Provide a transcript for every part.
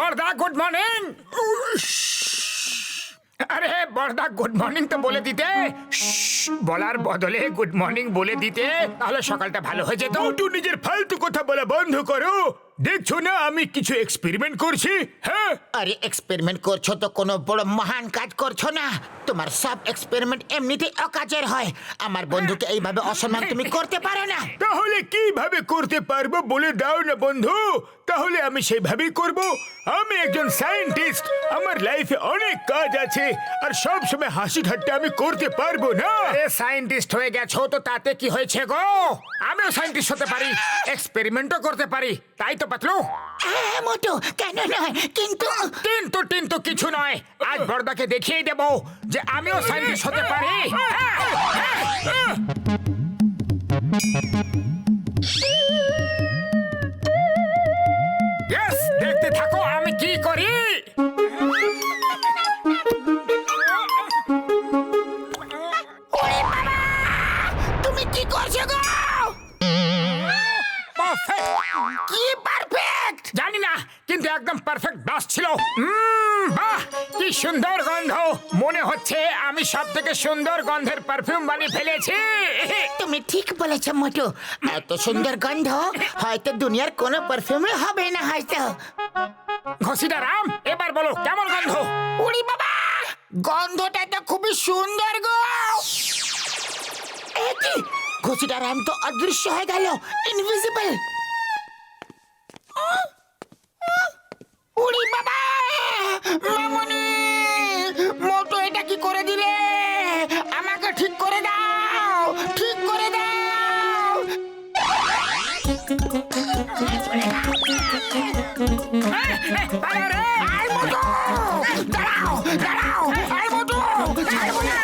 বড়দা good morning. আরে বড়দা good morning তো বলে দিতে, বলার বদলে গুড মর্নিং বলে দিতে, তাহলে সকালটা ভালো হয়ে যেত। একটু নিজের ফালতু কথা বলা বন্ধ করো। দেখছো না আমি কিছু এক্সপেরিমেন্ট করছি? হ্যাঁ, আরে এক্সপেরিমেন্ট করছো তো কোনো বড় মহান কাজ করছো না। তোমার সব এক্সপেরিমেন্ট এমনিতেই অকাজের হয়। আমার বন্ধুকে এইভাবে অসম্মান তুমি করতে পারো না। তাহলে কিভাবে করতে পারবো বলে দাও না বন্ধু, তাহলে আমি সেইভাবেই করব। আমি একজন সায়েন্টিস্ট, আমার লাইফে অনেক কাজ আছে, আর সব সময় হাসি ঠাট্টা আমি করতে পারবো না। আরে সায়েন্টিস্ট হয়ে গেছো তো তাতে কি হয়েছে গো? আমিও সায়েন্টিস্ট হতে পারি, এক্সপেরিমেন্টও করতে পারি, তাই তো পাতলু। হ্যাঁ মোটু, কেন নয়, কিন্তু কিন্তু কিন্তু কিছু নয়, আজ বড়দাকে দেখিয়ে দেবো যে আমিও সায়েন্টিস্ট হতে পারি। ইয়েস, দেখতে থাকো আমি কি করি। তুমি কি করছো গো? পারফেক্ট। কি পারফেক্ট? জানি না, কিন্তু একদম পারফেক্ট বাস ছিল। বাহ, কি সুন্দর গন্ধ! মনে হচ্ছে আমি সব থেকে সুন্দর গন্ধের পারফিউম বানিয়ে ফেলেছি। তুমি ঠিক বলেছো মোটু, এত সুন্দর গন্ধ হয়তো দুনিয়ার কোনো পারফিউমে হবে না হয়তো। ঘসিদা রাম, এবার বলো কেমন গন্ধ? উড়ি বাবা, গন্ধটা তো খুবই সুন্দর গো। একি ঘুষিটার আম তো অদৃশ্য হয়ে গেল, ইনভিজিবল। উড়ি বাবা, মামনি মোটো এটা কি করে দিলে? আমাকে ঠিক করে দাও, ঠিক করে দাও। পালা রে! আই মোটো, দাঁড়াও দাঁড়াও, আই মোটো, ছাড়বো না।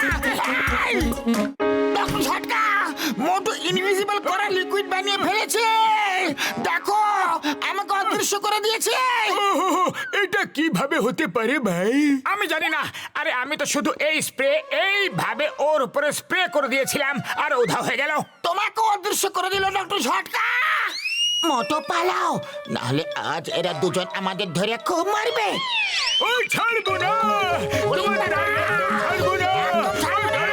আই! ডক্টর ঝটকা, মোটো ইনভিজিবল করা লিকুইড বানিয়ে ফেলেছে। দেখো, আমাকে অদৃশ্য করে দিয়েছে। ওহ, এটা কিভাবে হতে পারে ভাই? আমি জানি না। আরে আমি তো শুধু এই স্প্রে এইভাবে ওর উপরে স্প্রে করে দিয়েছিলাম আর উধাও হয়ে গেল। তোমাকে অদৃশ্য করে দিল ডক্টর ঝটকা। মোটো পালাও, নাহলে আজ এরা দুজন আমাদের ধরে খুব মারবে। ওই ছাড়বো না, তোমাদের আমি একদম ছাড়বো না।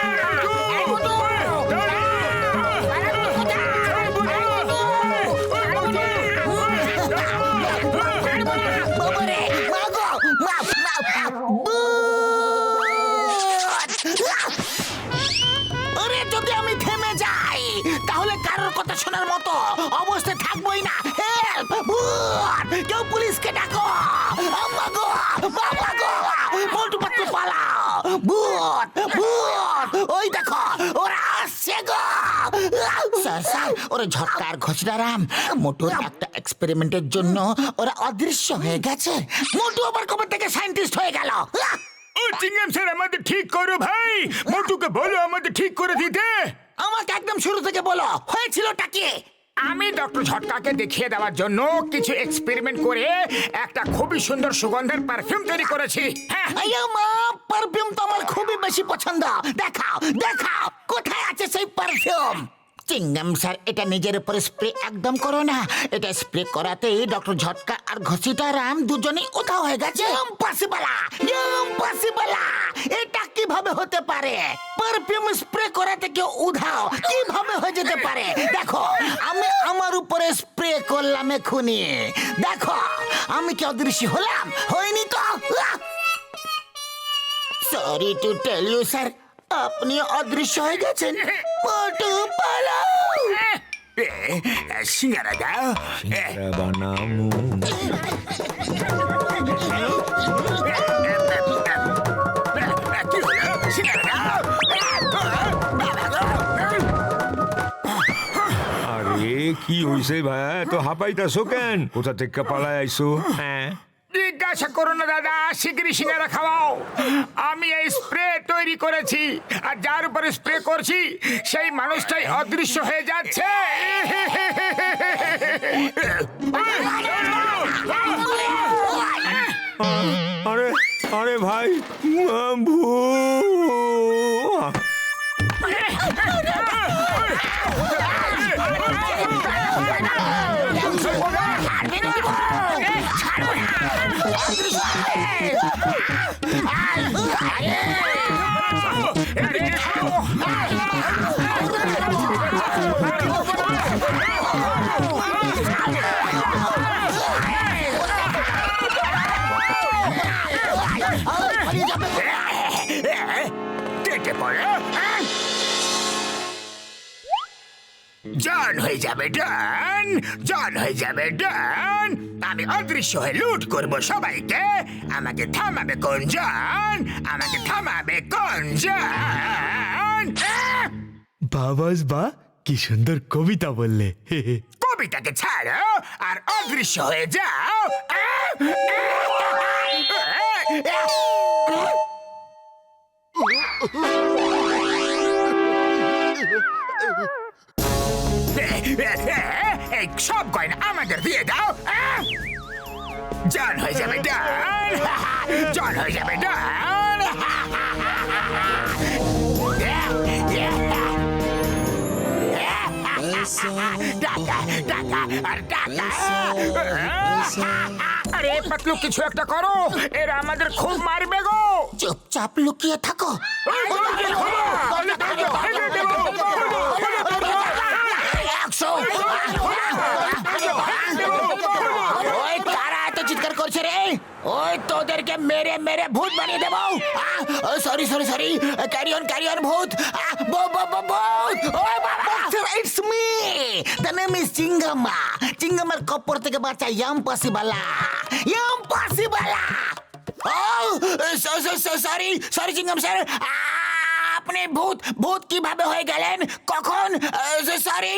এই মোটো, পালাবি কোথায়? ছাড়বো না। বাবারে, মাগো, মাফ, মাফ, মাফ। ওরে, যদি আমি থেমে যাই তাহলে কারোর কথা শোনার মতো অবস্থায় থাকবোই না। হেল্প! ভূত! কেউ পুলিশকে ডাকো। আম্মা গো, বাবা গো, মোটু পাতলু পালাও। ভূত! ভূত! ওই দেখো, ওরা আসছে গো। স্যার স্যার, ওরা ঝটকা আর ঘোষরারাম মোটুর একটা এক্সপেরিমেন্টের জন্য ওরা অদৃশ্য হয়ে গেছে। মোটু আবার কবে থেকে সায়েন্টিস্ট হয়ে গেল? ও চিংগাম স্যার, আমাদের ঠিক করো ভাই। মোটুকে বলো আমাদের ঠিক করে দিতে। আমাকে একদম শুরু থেকে বলো, হয়েছিলটা কি? আমি ডক্টর ঝটকাকে দেখিয়ে দেওয়ার জন্য কিছু এক্সপেরিমেন্ট করে একটা খুবই সুন্দর সুগন্ধের পারফিউম তৈরি করেছি। হ্যাঁ, আইয়া মা, পারফিউম তো আমার খুবই বেশি পছন্দ। দেখাও দেখাও, কোথায় আছে সেই পারফিউম? চিংগাম স্যার, এটা নিজের উপরে স্প্রে একদম করো না। এটা স্প্রে করাতেই ডক্টর ঝটকা আর ঘসিটা রাম দুজনেই উধাও হয়ে গেছে। Impossible, impossible! এটা কিভাবে হতে পারে? পারফিউম স্প্রে করাতে কেউ উধাও কিভাবে হয়ে যেতে পারে? দেখো, আমি আমার উপরে স্প্রে করলাম এক্ষুনি। দেখো, আমি কি অদৃশ্য হলাম? হয়নি তো। Sorry to tell you sir, আপনি অদৃশ্য হয়ে গেছেন। মোটু পালাও। সিঙ্গারা দাও। বানামু কি হলো? সিঙ্গারা দাও। আরে কি হইছে ভাই, তো হাঁপাইতাছো কেন? কোথা থেকে পালায় আইছো? হ্যাঁ, জিজ্ঞাসা করো না দাদা, শিগগিরই সিঙ্গারা খাওয়াও। আমি এই স্প্রে তৈরি করেছি, আর যার উপরে স্প্রে করছি সেই মানুষটাই অদৃশ্য হয়ে যাচ্ছে। আরে আরে ভাই, ভূত! অদৃশ্য পালিয়ে যাবে। কেটে পড়ে জান হয়ে যাবে ডান, জান হয়ে যাবে ডান। আমি অদৃশ্য হয়ে লুট করব সবাইকে। আমাকে থামাবে কোন জান? আমাকে থামাবে কোন জান? বাবাস বা কি সুন্দর কবিতা বললে কবিতাকে ছাড়ো আর অদৃশ্য হয়ে যাও। এই সব গয়না আমাদের দিয়ে দাও। জান হয়ে যাবে ডান, জান হয়ে যাবে ডান। টাকা টাকা আর টাকা। আরে পাতলু কিছু একটা করো, এরা আমাদের খুব মারবে গো। চুপচাপ লুকিয়ে থাকো। একশো। ওই কারা এত চিৎকার করছে রে? ওই তোদেরকে মেরে মেরে ভূত বানিয়ে দেবো। Sorry sorry sorry, carry on ভূত। ভূত। ওই বাবা, it's me. The name is Chingama. চিঙ্গামার কপর থেকে বাঁচা ইম্পসিবলা। সরি সরি চিঙ্গাম স্যার, আপনি ভূত কিভাবে হয়ে গেলেন? কখন? সরি।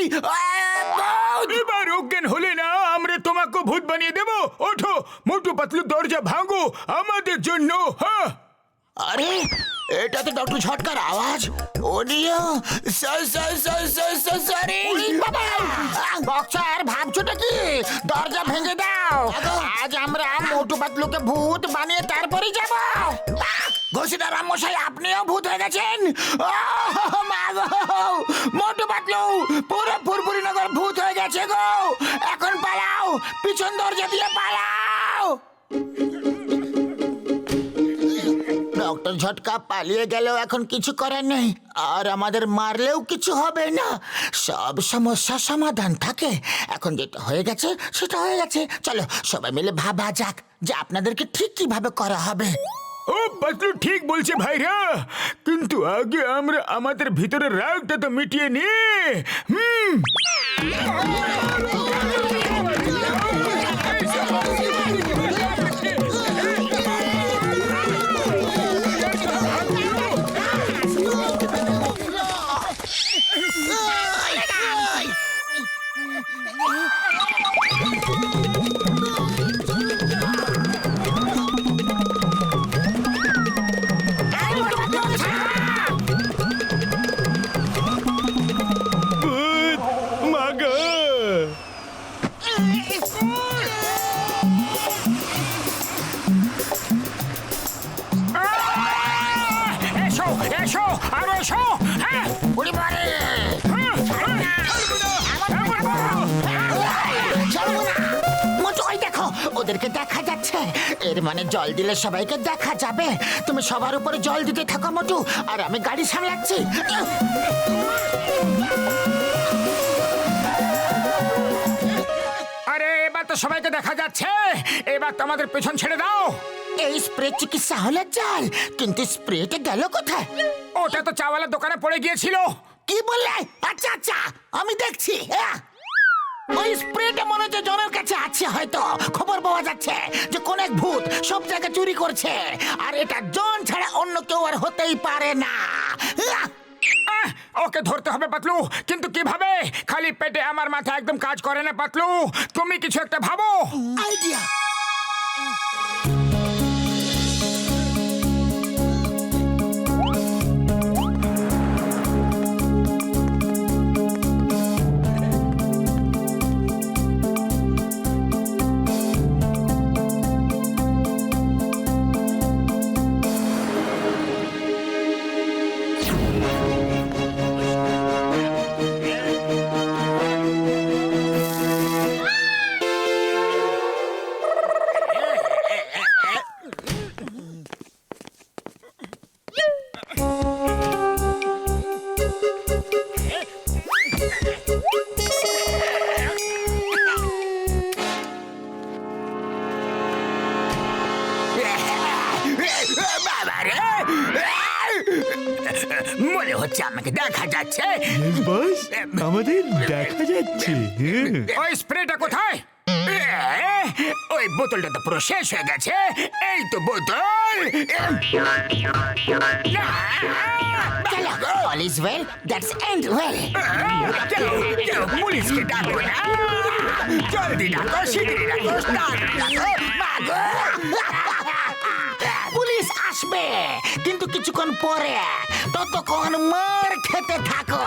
এবার অজ্ঞান হলে না আমরা তোমাকে ভূত বানিয়ে দেব। ওঠো মোটু পাতলু, দরজা ভাঙো আমাদের জন্য। হ্যাঁ, আরে এটা তো ডক্টর ঝটকার আওয়াজ। ওনিও সরি বক্সার, ভাবছোটা কি? দরজা ভেঙে দাও। আজ আমরা মোটু পাতলুকে ভূত বানিয়ে তারপরেই যাব। ঘোষিতা রামমশাই, আপনিও ভূত হয়ে গেছেন। মা গো, মোটু পাতলু পুরো ফুরফুরি নগর ভূত হয়ে গেছে গো। এখন পালাও, পিছন দরজা দিয়ে পালাও। ডক্টর ঝটকা পালিয়ে গেলেও এখন কিছু করার নেই, আর আমাদের মারলেও কিছু হবে না। সব সমস্যার সমাধান থাকে। এখন যেটা হয়ে গেছে সেটা হয়ে গেছে। চলো সবাই মিলে ভাবা যাক যে আপনাদেরকে ঠিক কিভাবে করা হবে। ও পাতলু ঠিক বলছে ভাইরা, কিন্তু আগে আমরা আমাদের ভিতরের রাগটা তো মিটিয়ে নি। এসো এসো আর এসো। হ্যাঁ উড়ি মারে। মোটু, ওই দেখো, ওদেরকে দেখা যাচ্ছে। এর মানে জল দিলে সবাইকে দেখা যাবে। তুমি সবার উপরে জল দিতে থাকো মোটু, আর আমি গাড়ি সামলাচ্ছি। আরে এবার তো সবাইকে দেখা যাচ্ছে, এবার তো আমাদের পেছন ছেড়ে দাও। এই স্প্রে চিকিৎসা হলে চাল, কিন্তু স্প্রেটা গেল কোথায়? ওটা তো চাওয়ালার দোকানে পড়ে গিয়েছিল। কি বললে? আচ্ছা আচ্ছা, আমি দেখছি। হ্যাঁ, ওই স্প্রেটা মনে হচ্ছে জনের কাছে আছে। হয়তো খবর পাওয়া যাচ্ছে যে কোন এক ভূত সব জায়গায় চুরি করছে, আর এটা জন ছাড়া অন্য কেউ আর হতেই পারে না। ওকে ধরতে হবে পাতলু, কিন্তু কিভাবে? খালি পেটে আমার মাথা একদম কাজ করে না পাতলু। তুমি কিছু একটা ভাবো। আইডিয়া। দেখা যাচ্ছে বস আমাদের দেখা যাচ্ছে ওই স্প্রেটা কোথায় ওই বোতলটা তো পুরো শেষ হয়ে গেছে এই তো বোতল চলো all is well that's end well পুলিশকে ডাকো না জলদি ডাকো শিগগিরি ডাকো তাড়াতাড়ি ডাকো মাগো পুলিশ আসবে কিন্তু কিছুক্ষণ পরে ততক্ষণ মার খেতে থাকো